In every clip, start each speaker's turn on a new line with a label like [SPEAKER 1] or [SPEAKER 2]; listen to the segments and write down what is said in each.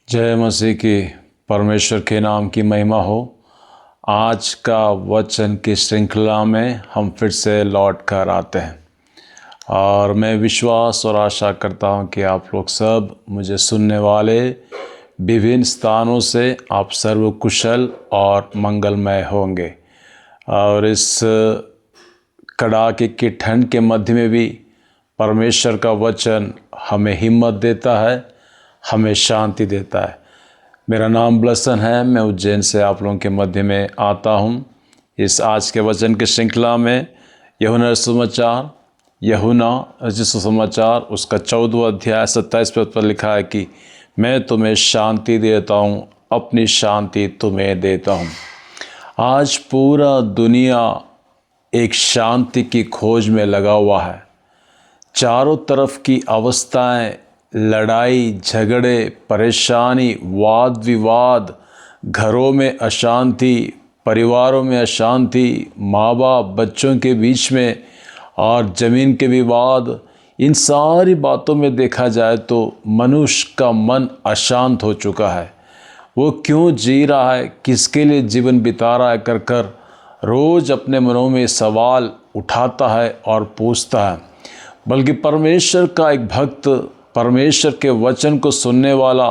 [SPEAKER 1] जय मसीह की। परमेश्वर के नाम की महिमा हो। आज का वचन की श्रृंखला में हम फिर से लौट कर आते हैं और मैं विश्वास और आशा करता हूं कि आप लोग सब मुझे सुनने वाले विभिन्न स्थानों से आप सर्व कुशल और मंगलमय होंगे। और इस कड़ाके की ठंड के मध्य में भी परमेश्वर का वचन हमें हिम्मत देता है, हमें शांति देता है। मेरा नाम ब्लसन है, मैं उज्जैन से आप लोगों के मध्य में आता हूँ। इस आज के वचन की श्रृंखला में यूहन्ना सुसमाचार उसका 14वां अध्याय 27 पद पर लिखा है कि मैं तुम्हें शांति देता हूँ, अपनी शांति तुम्हें देता हूँ। आज पूरा दुनिया एक शांति की खोज में लगा हुआ है। चारों तरफ की अवस्थाएं, लड़ाई झगड़े, परेशानी, वाद विवाद, घरों में अशांति, परिवारों में अशांति, माँ बाप बच्चों के बीच में और ज़मीन के विवाद, इन सारी बातों में देखा जाए तो मनुष्य का मन अशांत हो चुका है। वो क्यों जी रहा है, किसके लिए जीवन बिता रहा है कर कर रोज़ अपने मनों में सवाल उठाता है और पूछता है। बल्कि परमेश्वर का एक भक्त, परमेश्वर के वचन को सुनने वाला,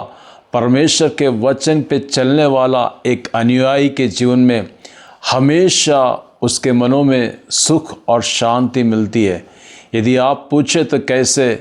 [SPEAKER 1] परमेश्वर के वचन पे चलने वाला एक अनुयायी के जीवन में हमेशा उसके मनों में सुख और शांति मिलती है। यदि आप पूछे तो कैसे,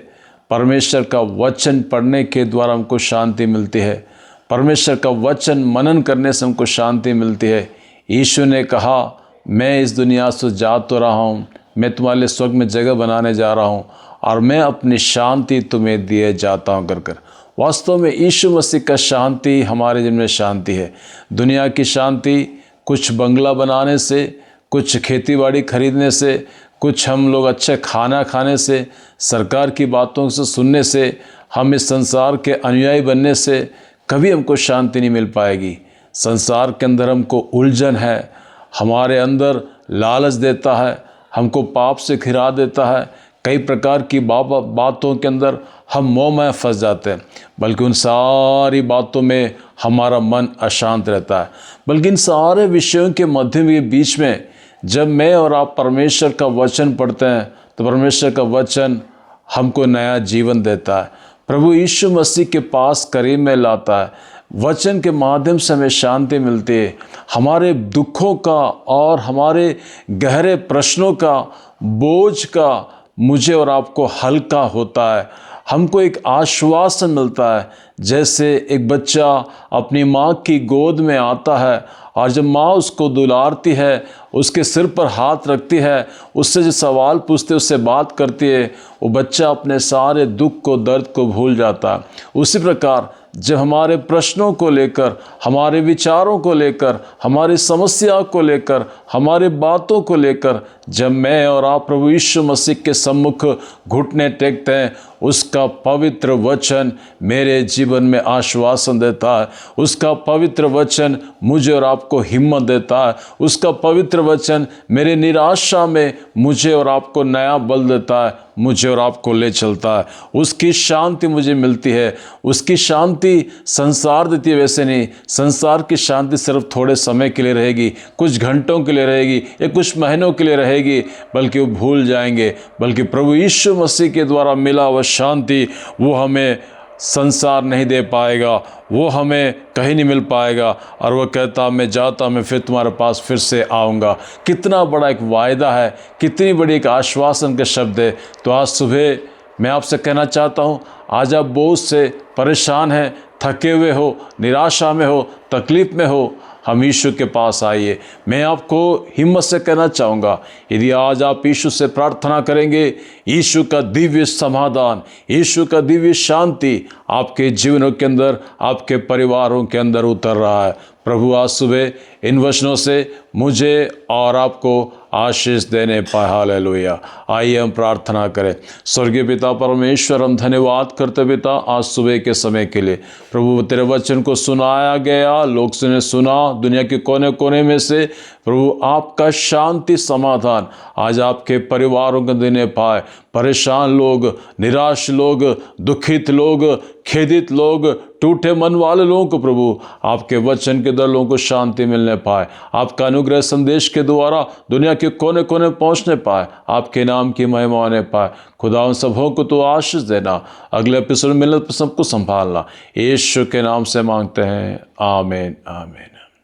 [SPEAKER 1] परमेश्वर का वचन पढ़ने के द्वारा हमको शांति मिलती है। परमेश्वर का वचन मनन करने से हमको शांति मिलती है। यीशु ने कहा, मैं इस दुनिया से जा तो रहा हूँ, मैं तुम्हारे लिए स्वर्ग में जगह बनाने जा रहा हूँ और मैं अपनी शांति तुम्हें दिए जाता हूँ कर कर। वास्तव में यीशु मसीह का शांति हमारे जीवन में शांति है। दुनिया की शांति कुछ बंगला बनाने से, कुछ खेतीबाड़ी खरीदने से, कुछ हम लोग अच्छा खाना खाने से, सरकार की बातों से सुनने से, हम इस संसार के अनुयायी बनने से कभी हमको शांति नहीं मिल पाएगी। संसार के अंदर हमको उलझन है, हमारे अंदर लालच देता है, हमको पाप से घिरा देता है। कई प्रकार की बातों के अंदर हम मोह में फंस जाते हैं, बल्कि उन सारी बातों में हमारा मन अशांत रहता है। बल्कि इन सारे विषयों के मध्य में बीच में जब मैं और आप परमेश्वर का वचन पढ़ते हैं तो परमेश्वर का वचन हमको नया जीवन देता है। प्रभु यीशु मसीह के पास करीब में लाता है। वचन के माध्यम से हमें शांति मिलती है। हमारे दुखों का और हमारे गहरे प्रश्नों का बोझ का मुझे और आपको हल्का होता है। हमको एक आश्वासन मिलता है। जैसे एक बच्चा अपनी माँ की गोद में आता है और जब माँ उसको दुलारती है, उसके सिर पर हाथ रखती है, उससे जो सवाल पूछते है, उससे बात करती है, वो बच्चा अपने सारे दुख को, दर्द को भूल जाता है। उसी प्रकार जब हमारे प्रश्नों को लेकर, हमारे विचारों को लेकर, हमारी समस्या को लेकर, हमारी बातों को लेकर जब मैं और आप प्रभु यीशु मसीह के सम्मुख घुटने टेकते हैं, उसका पवित्र वचन मेरे जीवन में आश्वासन देता है। उसका पवित्र वचन मुझे और आपको हिम्मत देता है। उसका पवित्र वचन मेरे निराशा में मुझे और आपको नया बल देता है, मुझे और आपको ले चलता है। उसकी शांति मुझे मिलती है। उसकी शांति संसार देती है वैसे नहीं। संसार की शांति सिर्फ थोड़े समय के लिए रहेगी, कुछ घंटों के लिए रहेगी या कुछ महीनों के लिए रहेगी, बल्कि वो भूल जाएंगे। बल्कि प्रभु यीशु मसीह के द्वारा मिला वह शांति, वो हमें संसार नहीं दे पाएगा, वो हमें कहीं नहीं मिल पाएगा। और वह कहता, मैं जाता, मैं फिर तुम्हारे पास फिर से आऊँगा। कितना बड़ा एक वायदा है, कितनी बड़ी एक आश्वासन के शब्द है। तो आज सुबह मैं आपसे कहना चाहता हूँ, आज आप बोझ से परेशान हैं, थके हुए हो, निराशा में हो, तकलीफ में हो, हम यीशु के पास आइए। मैं आपको हिम्मत से कहना चाहूँगा, यदि आज आप यीशु से प्रार्थना करेंगे, यीशु का दिव्य समाधान, यीशु का दिव्य शांति आपके जीवनों के अंदर, आपके परिवारों के अंदर उतर रहा है। प्रभु आज सुबह इन वचनों से मुझे और आपको आशीष देने पाए। हालेलुया। आइए हम प्रार्थना करें। स्वर्गीय पिता परमेश्वर, हम धन्यवाद करते पिता आज सुबह के समय के लिए। प्रभु तेरे वचन को सुनाया गया, लोग ने सुना, दुनिया के कोने कोने में से प्रभु आपका शांति समाधान आज आपके परिवारों को देने पाए। परेशान लोग, निराश लोग, दुखित लोग, खेदित लोग, टूटे मन वाले लोगों को प्रभु आपके वचन के द्वारा लोगों को शांति मिलने पाए। आपका अनुग्रह संदेश के द्वारा दुनिया के कोने कोने पहुंचने पाए, आपके नाम की महिमा होने पाए। खुदा उन सबों को तो आशीष देना, अगले एपिसोड में मिलने पर सबको संभालना। यीशु के नाम से मांगते हैं, आमीन आमीन।